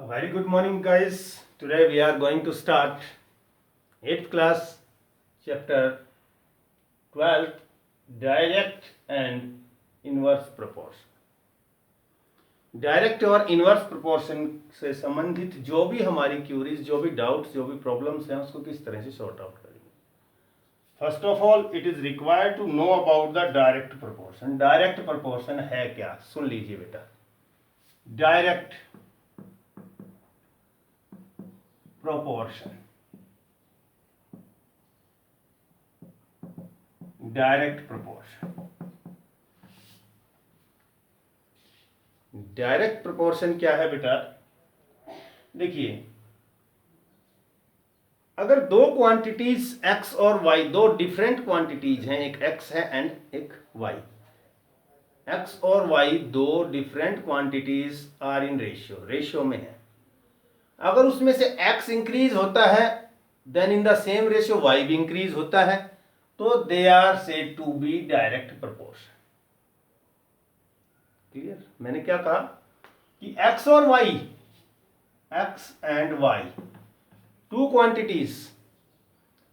A very good morning, guys. Today we are going to start 8th class, chapter 12, direct and inverse proportion. Direct और inverse proportion से संबंधित जो भी हमारी curies, जो भी डाउट्स, जो भी प्रॉब्लम्स हैं, उसको किस तरह से सॉर्ट आउट करेंगे. First of all, it is required to know about the direct proportion. Direct proportion है क्या, सुन लीजिए बेटा. Direct proportion. Direct proportion. Direct proportion क्या है बेटा? देखिए, अगर दो क्वांटिटीज x और y, दो डिफरेंट क्वांटिटीज हैं, एक x है एंड एक y. x और y दो different quantities are in ratio में है. अगर उसमें से x इंक्रीज होता है, then in the same ratio y भी इंक्रीज होता है, तो they are said to be direct proportion. Clear? मैंने क्या कहा कि x और y, x and y, two quantities,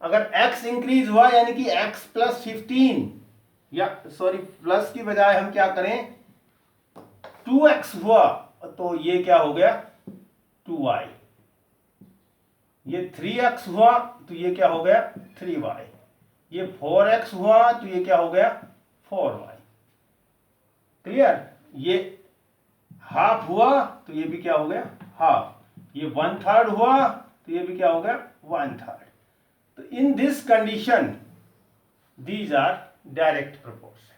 अगर x इंक्रीज हुआ यानी कि x प्लस 15, या सॉरी प्लस की बजाय हम क्या करें 2x हुआ, तो ये क्या हो गया 2y. ये 3x हुआ तो ये क्या हो गया 3y. ये 4x हुआ तो ये क्या हो गया 4y. क्लियर? ये हाफ हुआ तो ये भी क्या हो गया हाफ. ये 1/3 हुआ तो ये भी क्या हो गया 1/3. तो in this condition these are direct proportion.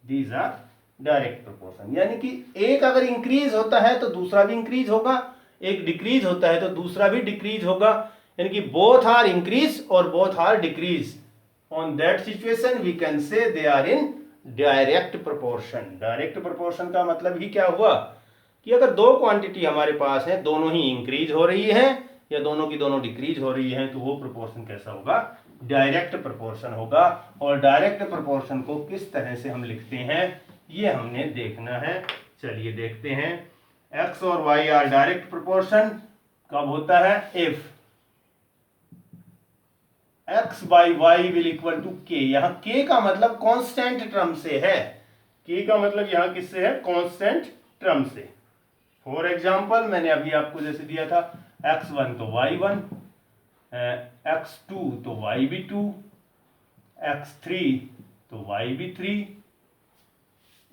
These are direct proportion. यानी कि एक अगर इंक्रीज होता है तो दूसरा भी इंक्रीज होगा, एक डिक्रीज होता है तो दूसरा भी डिक्रीज होगा. यानी कि बोथ आर इंक्रीज और both are decrease. On that situation we can say they are in direct proportion. Direct proportion का मतलब ही क्या हुआ कि अगर दो क्वांटिटी हमारे पास है, दोनों ही इंक्रीज हो रही है या दोनों की दोनों डिक्रीज हो रही है, तो वो प्रोपोर्शन कैसा होगा, डायरेक्ट प्रोपोर्शन होगा. और डायरेक्ट प्रोपोर्शन को किस तरह से हम लिखते हैं ये हमने देखना है. चलिए देखते हैं. x और y आर डायरेक्ट प्रोपोर्शन कब होता है, if x by y will equal to k. यहां k का मतलब कांस्टेंट टर्म से है. k का मतलब यहां किससे है, कांस्टेंट टर्म से. फॉर एग्जांपल मैंने अभी आपको जैसे दिया था x1 तो y1, x2 तो y भी 2, x3 तो y भी 3.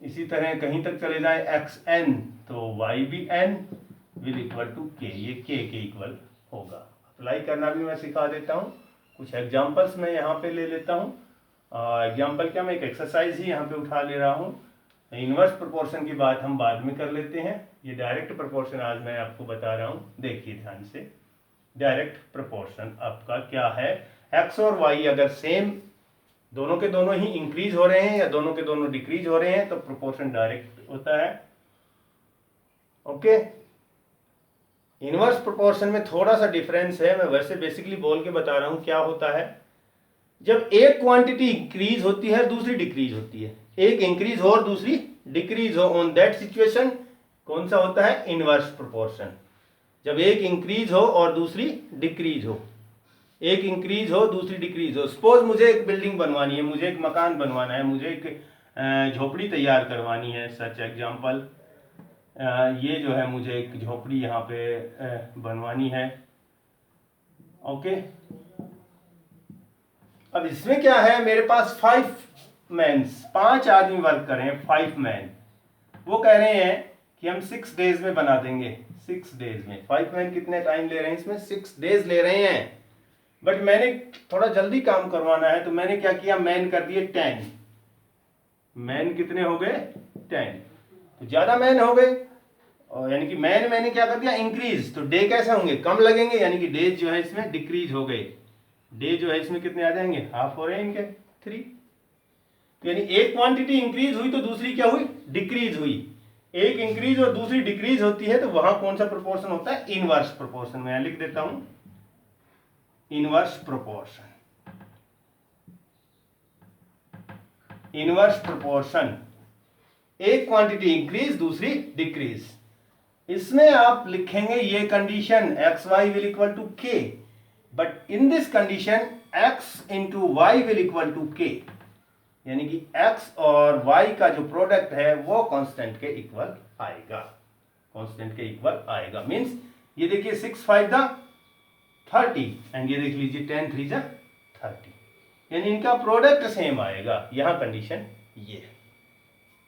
इसी तरह कहीं तक चले जाए xn तो y भी n will equal to k. ये k के इक्वल होगा. अप्लाई करना भी मैं सिखा देता हूँ. कुछ एग्जांपल्स मैं यहाँ पे ले लेता हूँ. एग्जांपल क्या, मैं एक एक्सरसाइज ही यहाँ पे उठा ले रहा हूँ. इनवर्स प्रोपोर्शन की बात हम बाद में कर लेते हैं. ये डायरेक्ट प्रोपोर्शन आज मैं आपको बता रहा हूँ. देखिए ध्यान से. डायरेक्ट प्रोपोर्शन आपका क्या है, x और y अगर सेम, दोनों के दोनों ही इंक्रीज हो रहे हैं या दोनों के दोनों डिक्रीज हो रहे हैं, तो प्रोपोर्शन डायरेक्ट होता है. ओके. इनवर्स प्रोपोर्शन में थोड़ा सा डिफरेंस है. मैं वैसे बेसिकली बोल के बता रहा हूं. क्या होता है, जब एक क्वांटिटी इंक्रीज होती है दूसरी डिक्रीज होती है, एक इंक्रीज हो और दूसरी डिक्रीज हो, ऑन दैट सिचुएशन कौन सा होता है, इनवर्स प्रोपोर्शन. जब एक इंक्रीज हो और दूसरी डिक्रीज हो, एक इंक्रीज हो दूसरी डिक्रीज हो. सपोज मुझे एक बिल्डिंग बनवानी है, मुझे एक मकान बनवाना है, मुझे एक झोपड़ी तैयार करवानी है. सच एग्जांपल, ये जो है मुझे एक झोपड़ी यहाँ पे बनवानी है. ओके. अब इसमें क्या है, मेरे पास 5 मैन्स, 5 आदमी वर्क कर रहे हैं, 5 मैन. वो कह रहे हैं कि हम 6 डेज में बना देंगे. 6 डेज में 5 मैन कितने टाइम ले रहे हैं, इसमें 6 डेज ले रहे हैं. बट मैंने थोड़ा जल्दी काम करवाना है, तो मैंने क्या किया, मैन कर दिए 10. मैन कितने हो गए 10. तो ज्यादा मैन हो गए, और यानी कि मैंने क्या कर दिया, इंक्रीज. तो डे कैसे होंगे, कम लगेंगे, यानी कि डेज जो है इसमें डिक्रीज हो गए. डे जो है इसमें कितने आ जाएंगे, हाफ हो रहे हैं इनके 3. तो यानी एक क्वांटिटी इंक्रीज हुई तो दूसरी क्या हुई, डिक्रीज हुई. एक इंक्रीज और दूसरी डिक्रीज होती है तो वहां कौन सा प्रोपोर्शन होता है, इनवर्स प्रोपोर्शन. मैं लिख देता हूं इनवर्स प्रोपोर्शन. इनवर्स प्रोपोर्शन, एक क्वांटिटी इंक्रीज दूसरी डिक्रीज. इसमें आप लिखेंगे ये condition x y will equal to k, but in this condition x into y will equal to k, यानी कि एक्स और वाई का जो प्रोडक्ट है वो कांस्टेंट के इक्वल आएगा, कांस्टेंट के इक्वल आएगा। मींस ये देखिए 6 5 दा 30 एंड ये देख लीजिए 10 3 जा 30, यानी इनका प्रोडक्ट सेम आएगा। यहां कंडीशन ये है।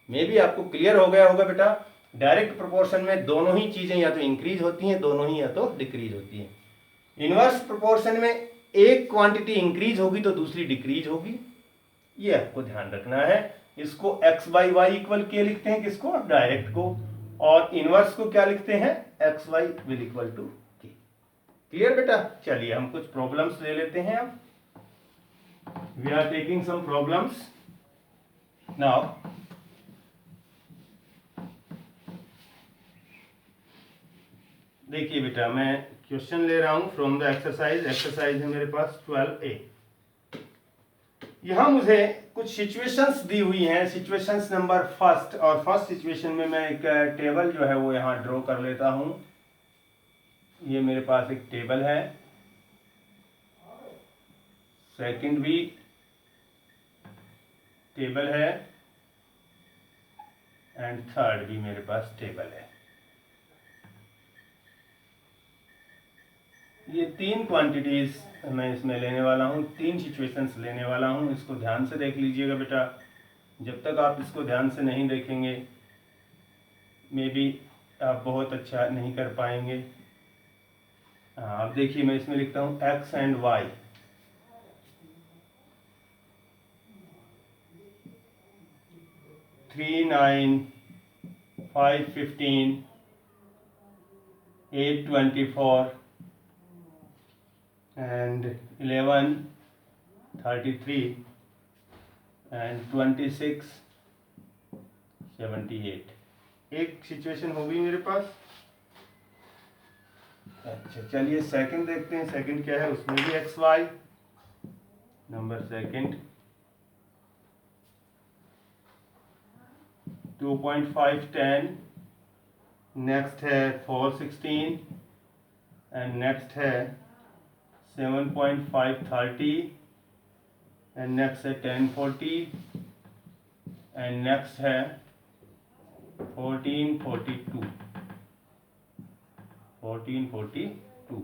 मे भी आपको क्लियर हो गया होगा बेटा। डायरेक्ट प्रोपोर्शन में दोनों ही चीजें या तो इंक्रीज होती हैं, दोनों ही या तो डिक्रीज होती हैं। इनवर्स प्रोपोर्शन में एक क्वांटिटी इंक्रीज होगी तो दूसरी डिक्रीज होगी, ये आपको ध्यान रखना है। इसको x बाई वाई इक्वल के लिखते हैं, किसको? डायरेक्ट को। और इनवर्स को क्या लिखते हैं? X y will equal to k. Clear बेटा? चलिए हम कुछ प्रॉब्लम्स ले लेते हैं। अब we are taking some problems now. देखिए बेटा, मैं क्वेश्चन ले रहा हूं फ्रॉम द एक्सरसाइज। एक्सरसाइज है मेरे पास 12A। यहां मुझे कुछ सिचुएशंस दी हुई हैं। सिचुएशंस नंबर फर्स्ट, और फर्स्ट सिचुएशन में मैं एक टेबल जो है वो यहां ड्रॉ कर लेता हूं। ये मेरे पास एक टेबल है। सेकंड भी टेबल है एंड थर्ड भी मेरे पास टेबल है। ये तीन क्वांटिटीज मैं इसमें लेने वाला हूँ, तीन सिचुएशंस लेने वाला हूँ। इसको ध्यान से देख लीजिएगा बेटा। जब तक आप इसको ध्यान से नहीं देखेंगे मे बी आप बहुत अच्छा नहीं कर पाएंगे। अब देखिए, मैं इसमें लिखता हूँ x and Y. Three 9 5 15 8 24 and 11 33 and 26 78। एक सिचुएशन होगी मेरे पास। अच्छा चलिए सेकंड देखते हैं। सेकंड क्या है? उसमें भी x y. Number second 2.5 10, next है 4 16 एंड नेक्स्ट है 7.5 30 एंड नेक्स्ट है 10 40 एंड नेक्स्ट है 14 42। 14 42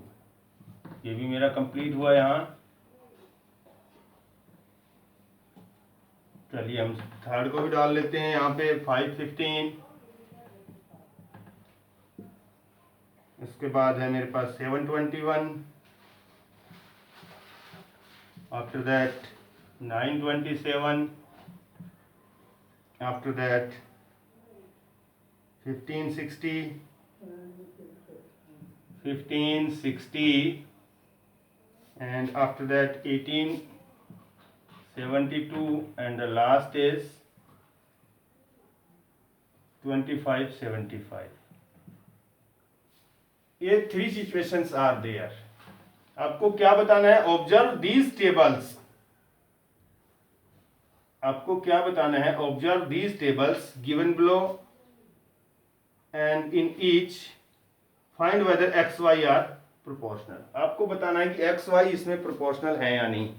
ये भी मेरा कंप्लीट हुआ यहाँ। चलिए हम थर्ड को भी डाल लेते हैं यहाँ पे 5 15। इसके बाद है मेरे पास 7 21। After that 927, after that 1560, 1560, and after that 1872, and the last is 2575. ये थ्री सिचुएशंस आर देयर। आपको क्या बताना है? Observe these tables. आपको क्या बताना है? Observe these tables given below and in each find whether x y are proportional. आपको बताना है कि एक्स वाई इसमें प्रोपोर्शनल है या नहीं,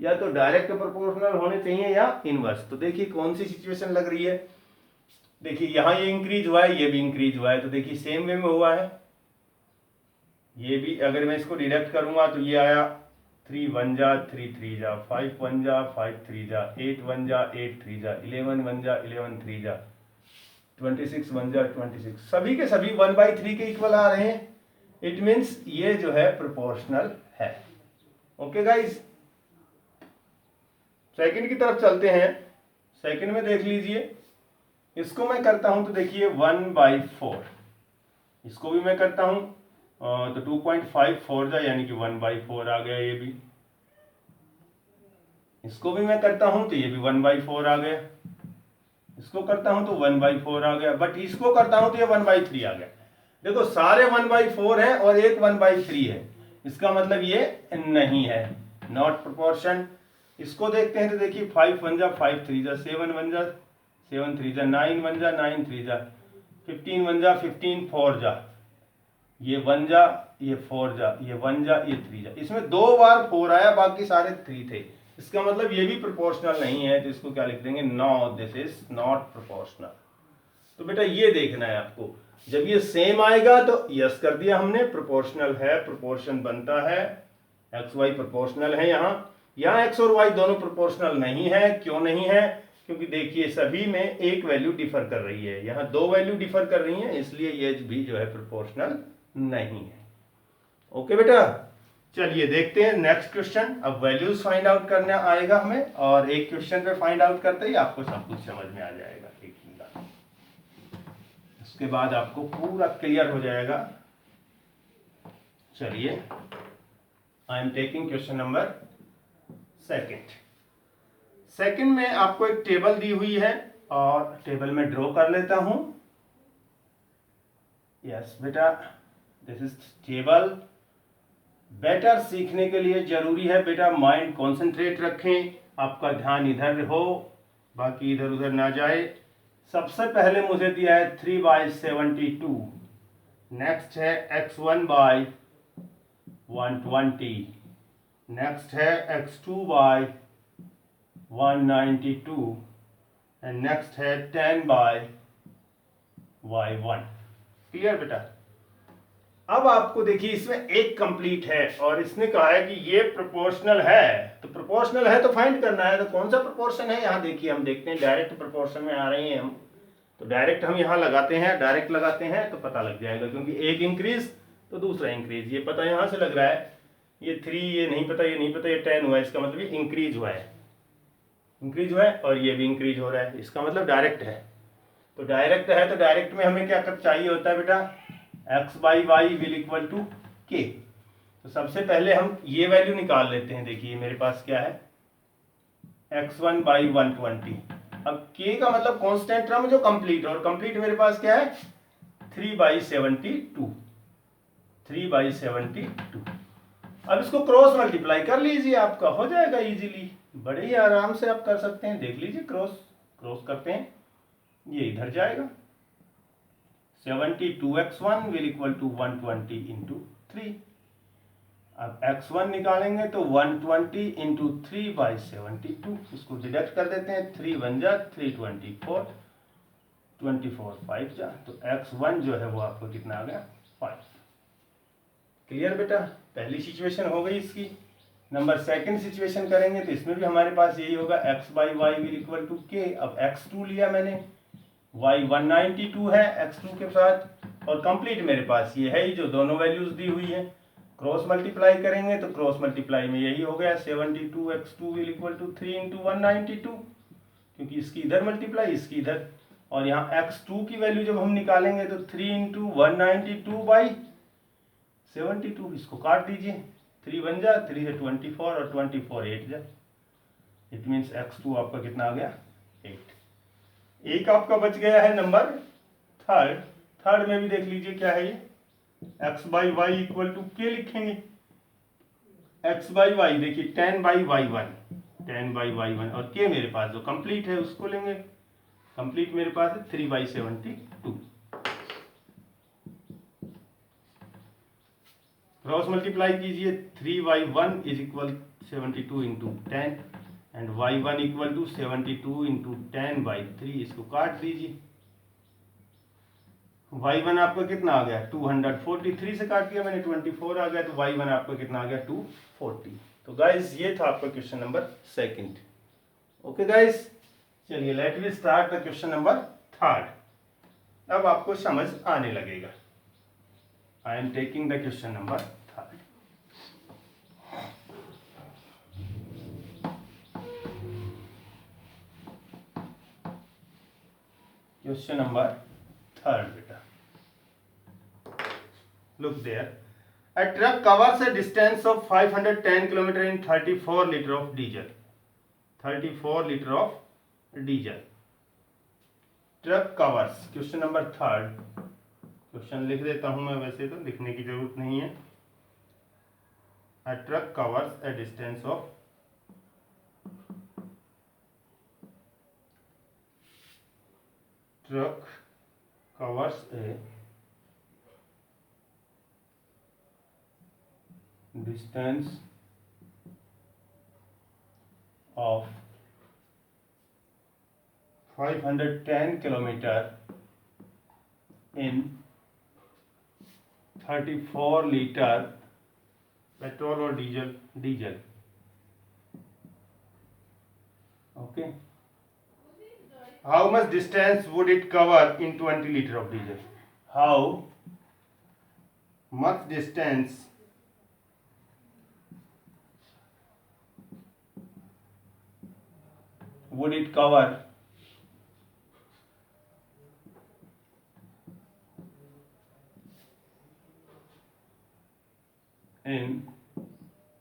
या तो डायरेक्ट प्रोपोर्शनल होने चाहिए या इनवर्स। तो देखिए कौन सी सिचुएशन लग रही है। देखिए यहाँ ये इंक्रीज हुआ है, ये भी इंक्रीज हुआ है, तो देखिए सेम वे में हुआ है। ये भी अगर मैं इसको डिडक्ट करूंगा तो ये आया 3 1 जा 3 3 जा 5 1 जा 5 3 जा 8 1 जा 8 3 जा 11 1 जा 11 3 जा 26 1 जा 26। सभी के सभी 1/3 के इक्वल आ रहे हैं। इट मीन्स ये जो है प्रोपोर्शनल है। ओके गाइस, सेकंड की तरफ चलते हैं। सेकंड में देख लीजिए, इसको मैं करता हूं तो देखिए 1/4। इसको भी मैं करता हूं तो 2.54 जा यानी कि 1/4 आ गया। ये भी इसको भी मैं करता हूं तो ये भी 1/4 आ गया। इसको करता हूं तो 1/4 आ गया, बट इसको करता हूं तो ये 1/3 आ गया। देखो सारे 1/4 है और एक 1/3 है, इसका मतलब ये नहीं है, नॉट प्रोपोर्शन। इसको देखते हैं तो देखिए 5 1 जा 5 3 जा 7 1 जा 7 3 जा 9 1 जा 9 3 जा 15 1 जा 15 4 जा ये 1 जा, ये 4 जा, ये 1 जा, ये 3 जा, इसमें 2 बार 4 आया, बाकी सारे 3 थे। इसका मतलब ये भी प्रोपोर्शनल नहीं है, तो इसको क्या लिख देंगे, no, this is not proportional. तो बेटा ये देखना है आपको, जब ये सेम आएगा तो यस कर दिया हमने, प्रोपोर्शनल है, प्रोपोर्शन बनता है, एक्स वाई प्रोपोर्शनल है। यहाँ एक्स और वाई दोनों प्रोपोर्शनल नहीं है। क्यों नहीं है? क्योंकि देखिए सभी में एक वैल्यू डिफर कर रही है, यहाँ 2 वैल्यू डिफर कर रही है, इसलिए ये भी जो है प्रोपोर्शनल नहीं है। ओके बेटा, चलिए देखते हैं नेक्स्ट क्वेश्चन। अब वैल्यूज फाइंड आउट करना आएगा हमें, और एक क्वेश्चन पे फाइंड आउट करते ही आपको सब कुछ समझ में आ जाएगा एक ही बार। उसके बाद आपको पूरा क्लियर हो जाएगा। चलिए, आई am taking question number second में आपको एक टेबल दी हुई है, और टेबल में ड्रॉ कर लेता हूं। यस बेटा, दिस इज टेबल। बेटर सीखने के लिए जरूरी है बेटा माइंड कॉन्सेंट्रेट रखें, आपका ध्यान इधर हो, बाकी इधर उधर ना जाए। सबसे पहले मुझे दिया है 3/72, नेक्स्ट है x1/120, नेक्स्ट है x2/192, एंड नेक्स्ट है 10/y1। क्लियर बेटा? अब आपको देखिए इसमें एक कंप्लीट है, और इसने कहा है कि ये प्रोपोर्शनल है, तो प्रोपोर्शनल है तो फाइंड करना है। तो कौन सा प्रोपोर्शन है, यहाँ देखिए हम देखते हैं, डायरेक्ट प्रोपोर्शन में आ रहे हैं हम, तो डायरेक्ट हम यहाँ लगाते हैं, डायरेक्ट लगाते हैं तो पता लग जाएगा, क्योंकि एक इंक्रीज तो दूसरा इंक्रीज, ये पता यहाँ से लग रहा है, ये 3 ये नहीं पता, ये नहीं पता, ये 10 हुआ है, इसका मतलब ये इंक्रीज हुआ है, इंक्रीज हुआ है, और ये भी इंक्रीज हो रहा है, इसका मतलब डायरेक्ट है। तो डायरेक्ट है, तो डायरेक्ट में हमें क्या चाहिए होता है बेटा, x/y will equal to k। तो सबसे पहले हम ये वैल्यू निकाल लेते हैं। देखिए मेरे पास क्या है, x1/120। अब k का मतलब कांस्टेंट टर्म जो कंप्लीट, और कंप्लीट मेरे पास क्या है 3/72, 3/72। अब इसको क्रॉस मल्टीप्लाई कर लीजिए, आपका हो जाएगा इजीली, बड़े ही आराम से आप कर सकते हैं। देख लीजिए, क्रॉस करते हैं, ये इधर जाएगा, 72x1 will equal to 120 into 3। अब x1 निकालेंगे तो 120 इंटू 3/72, इसको डिडक्ट कर देते हैं, 3 1 जा 324, 24 5 जा, तो x1 जो है वो आपको कितना आ गया 5। क्लियर बेटा? पहली सिचुएशन हो गई इसकी। नंबर सेकंड सिचुएशन करेंगे तो इसमें भी हमारे पास यही होगा, x/y will equal to k। अब x2 लिया मैंने, y 192 है x2 के साथ, और कंप्लीट मेरे पास ये है ही जो दोनों वैल्यूज दी हुई है। क्रॉस मल्टीप्लाई करेंगे तो क्रॉस मल्टीप्लाई में यही हो गया, 72x2 will equal to 3 into 192, क्योंकि इसकी इधर मल्टीप्लाई इसकी इधर, और यहाँ x2 की वैल्यू जब हम निकालेंगे तो 3 इंटू 192/72, इसको काट दीजिए, 3 1 जा 3 से 24, और 24 8 जा, इट मीन्स x2 आपका कितना आ गया 8। एक आपका बच गया है नंबर थर्ड में भी देख लीजिए क्या है ये, x/y इक्वल टू k लिखेंगे। x/y देखिए 10/y1, और k मेरे पास जो कंप्लीट है उसको लेंगे, कंप्लीट मेरे पास है 3/72। क्रॉस मल्टीप्लाई कीजिए, 3y1 is equal 72 into 10, and y1 equal to 72 into 10/3, इसको काट दीजिए, y1 आपका कितना आ गया 243 से काट दिया मैंने, 24 आ गया, तो y1 आपका कितना आ गया 240। तो गाइस ये था आपका question number second. Okay guys, चलिए let we start the question number third. अब आपको समझ आने लगेगा। I am taking the question number third. Question number third बेटा, look there, a truck covers a distance of 510 km in 34 liter of diesel, 34 liter of diesel, truck covers। Question number third, question लिख देता हूं मैं, वैसे तो लिखने की जरूरत नहीं है। a truck covers a distance of truck covers a distance of 510 kilometer in 34 liter petrol or diesel. Okay. How much distance would it cover in 20 liter of diesel? How much distance would it cover in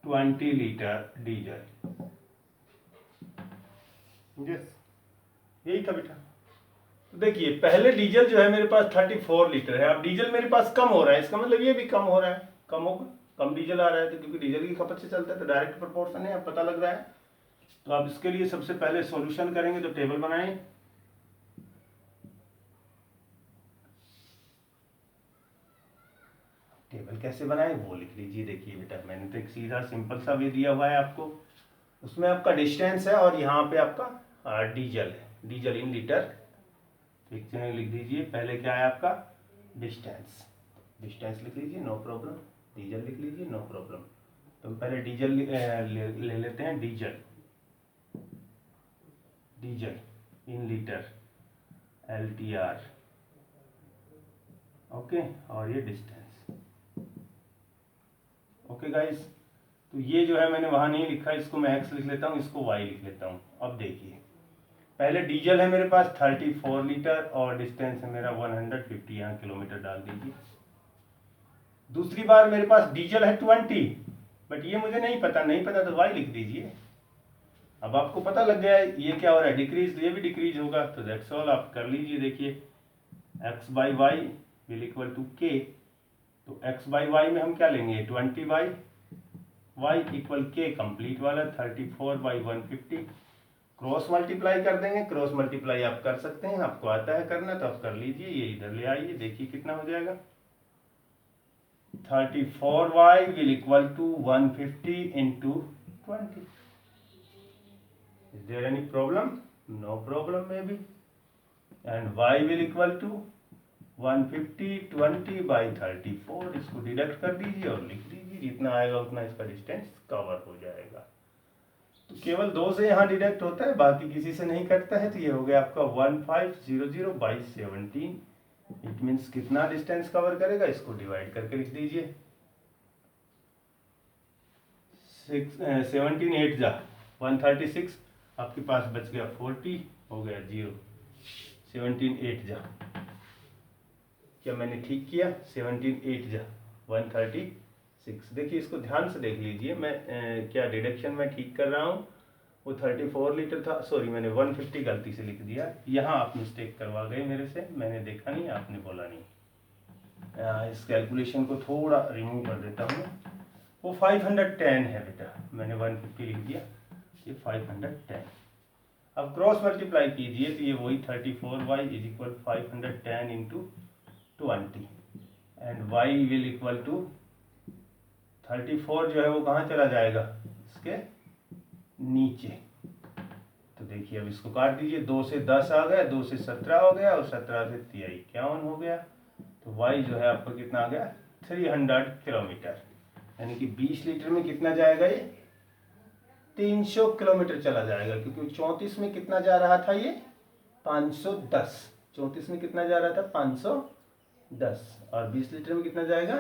20 liter diesel? Yes, यही था बेटा। तो देखिए पहले diesel जो है मेरे पास 34 litre है, अब डीजल मेरे पास कम हो रहा है, इसका मतलब ये भी कम हो रहा है, कम होगा, कम डीजल आ रहा है, तो क्योंकि डीजल की खपत से चलता है तो डायरेक्ट प्रोपोर्शन है, अब पता लग रहा है। तो आप इसके लिए सबसे पहले सॉल्यूशन करेंगे, तो टेबल बनाएं। टेबल कैसे बनाएं वो लिख लीजिए। देखिए बेटा मैंने तो एक सीधा सिंपल सा वे दिया हुआ है आपको, उसमें आपका डिस्टेंस है और यहाँ पे आपका डीजल है, डीजल इन लीटर। लिख दीजिए, पहले क्या है आपका डिस्टेंस, डिस्टेंस लिख लीजिए, नो प्रॉब्लम। डीजल लिख लीजिए, नो प्रॉब्लम। तो पहले डीजल ले लेते हैं, diesel, diesel in litre, LTR। Okay, और ये डिस्टेंस। ओके गाइस, तो ये जो है मैंने वहां नहीं लिखा, इसको मैं x लिख लेता हूँ, इसको y लिख लेता हूँ। अब देखिए पहले डीजल है मेरे पास 34 लीटर और डिस्टेंस है मेरा 150, यहाँ किलोमीटर डाल दीजिए। दूसरी बार मेरे पास डीजल है 20, बट ये मुझे नहीं पता, नहीं पता तो y लिख दीजिए। अब आपको पता लग गया है ये क्या हो रहा है, डिक्रीज, ये भी डिक्रीज होगा, तो दैट्स ऑल आप कर लीजिए। देखिए x/y will equal to k, तो x/y में हम क्या लेंगे, 20/y इक्वल k कंप्लीट वाला, 34/150, क्रॉस मल्टीप्लाई कर देंगे। क्रॉस मल्टीप्लाई आप कर सकते हैं, आपको आता है करना तो आप कर लीजिए। ये इधर ले आइए, देखिए कितना हो जाएगा, 34y will equal to 150 into 20। Is there any problem? No problem maybe. And y will equal to 150 20/34, इसको डिडक्ट कर दीजिए और लिख दीजिए, जितना आएगा उतना इसका डिस्टेंस कवर हो जाएगा। तो केवल 2 से यहाँ डिडक्ट होता है, बाकी किसी से नहीं कटता है, तो ये हो गया आपका 1500/17। इट मीन्स कितना डिस्टेंस कवर करेगा, इसको डिवाइड करके लिख दीजिए। 17 8 जा 136, आपके पास बच गया 40, हो गया 0। 17 8 जा, क्या मैंने ठीक किया? 17 8 जा 136। देखिए इसको ध्यान से देख लीजिए, मैं क्या डिडक्शन में ठीक कर रहा हूँ। वो 34 लीटर था, सॉरी मैंने 150 गलती से लिख दिया, यहाँ आप मिस्टेक करवा गए मेरे से, मैंने देखा नहीं, आपने बोला नहीं। इस कैलकुलेशन को थोड़ा रिमूव कर देता हूँ। वो 510 है बेटा, मैंने 150 लिख दिया, ये 510। अब क्रॉस मल्टीप्लाई कीजिए तो ये वही 34y is equal 510 into 20 and y will equal to 34 जो है वो कहाँ चला जाएगा, इसके नीचे। तो देखिए अब इसको काट दीजिए, 2 से 10 आ गया, 2 से 17 हो गया और 17 से 53 हो गया। तो y जो है आपका कितना आ गया, 300 किलोमीटर, यानी कि 20 लीटर में कितना जाएगा, ये 300 किलोमीटर चला जाएगा। क्योंकि 34 में कितना जा रहा था, ये 510, 34 में कितना जा रहा था 510, और 20 लीटर में कितना जाएगा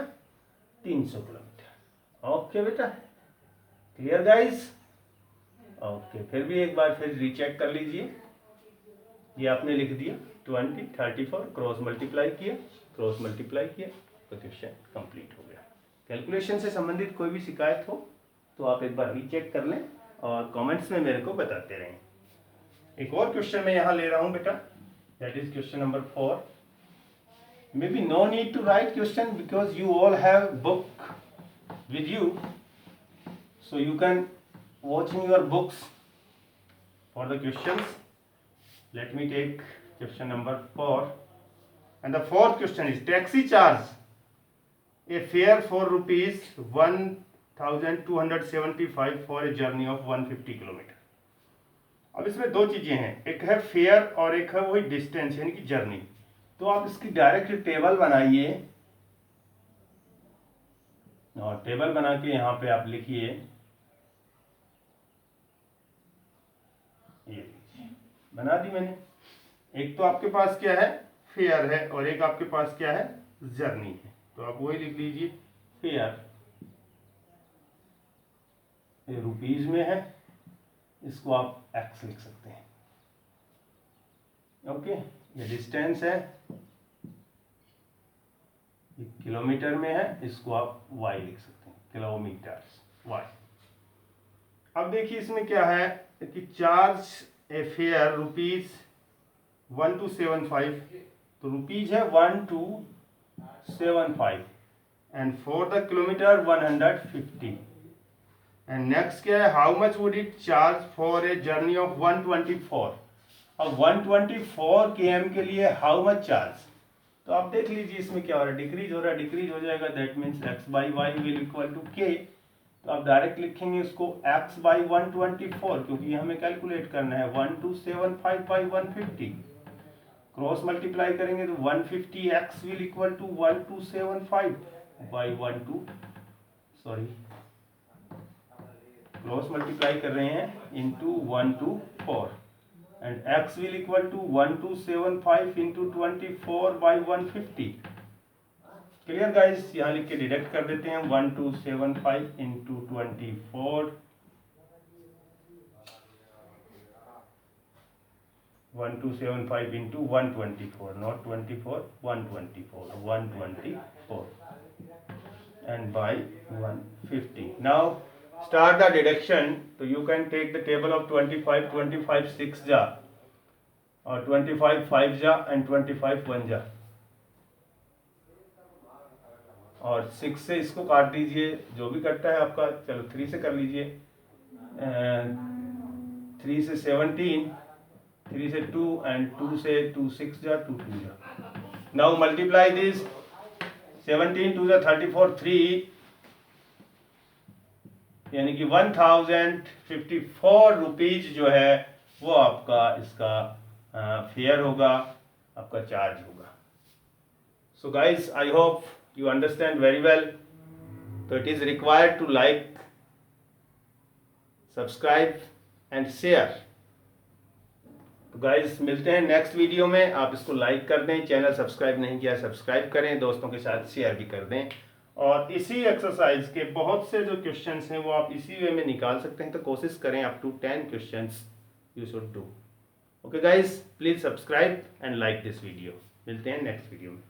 300 किलोमीटर। ओके बेटा, क्लियर गाइस? ओके, फिर भी एक बार फिर रीचेक कर लीजिए। ये आपने लिख दिया 20 34, क्रॉस मल्टीप्लाई किया, क्रॉस मल्टीप्लाई किया, तो क्वेश्चन कंप्लीट हो गया। कैलकुलेशन से संबंधित कोई भी शिकायत हो तो आप एक बार रीचेक कर लें और कमेंट्स में मेरे को बताते रहें। एक और क्वेश्चन मैं यहाँ ले रहा हूँ बेटा, that is question number 4। Maybe no need to write question because you all have book with you, so you can watch in your books for the questions. Let me take question number 4, and the fourth question is taxi charge a fare for rupees 1275 for a journey of 150 kilometre. अब इसमें दो चीज़ें हैं, एक है fair और एक है वही डिस्टेंस यानी कि जर्नी। तो आप इसकी डायरेक्ट टेबल बनाइए और टेबल बना के यहाँ पे आप लिखिए, ये बना दी मैंने। एक तो आपके पास क्या है, फेयर है, और एक आपके पास क्या है, जर्नी है। तो आप वही लिख लीजिए, फेयर ये रुपीज में है, इसको आप एक्स लिख सकते हैं। ओके, ये डिस्टेंस है, ये किलोमीटर में है, इसको आप वाई लिख सकते हैं, किलोमीटर्स वाई। अब देखिए इसमें क्या है कि चार्ज ए फेयर रुपीज 1275, तो रुपीज है 1275 and for the kilometre 150। And next क्या है, how much would it charge for a journey of 124। अब 124 km के लिए हाउ मच चार्ज, तो आप देख लीजिए इसमें क्या हो रहा है, डिक्रीज हो रहा है, डिक्रीज हो जाएगा, that means x by y will equal to k. तो आप डायरेक्ट लिखेंगे इसको x बाई 124, क्योंकि हमें कैलकुलेट करना है 1275 बाई 150, क्रॉस मल्टीप्लाई करेंगे तो 150x will equal to 1275 by 12 cross multiply कर रहे हैं into 124 and x will equal to 1275 into 24 by 150। Clear guys, यहाँ लिख के डिडक्ट कर देते हैं 1275 into 24, 1275 into 124, not 24, 124, 124 and by 150. Now start the deduction. So you can take the table of 25, 25 6 ja, or 25 5 ja and 25 1 ja, और 6 से इसको काट दीजिए, जो भी कटता है आपका। चलो 3 से कर लीजिए, 3 से 17, 3 से 2 एंड 2 से 2 6 जा, 2 2 जा। नाउ मल्टीप्लाई दिस, 17 2 जा 34, 3 यानी कि 1054 रुपीज जो है वो आपका इसका फेयर होगा, आपका चार्ज होगा। So guys, I hope you understand very well. So it is required to like, subscribe and share. तो गाइज मिलते हैं नेक्स्ट वीडियो में। आप इसको लाइक कर दें, चैनल सब्सक्राइब नहीं किया सब्सक्राइब करें, दोस्तों के साथ शेयर भी कर दें। और इसी एक्सरसाइज के बहुत से जो क्वेश्चंस हैं वो आप इसी वे में निकाल सकते हैं, तो कोशिश करें up to 10 questions you should do. Okay guys, please subscribe and like this video. मिलते हैं नेक्स्ट वीडियो में।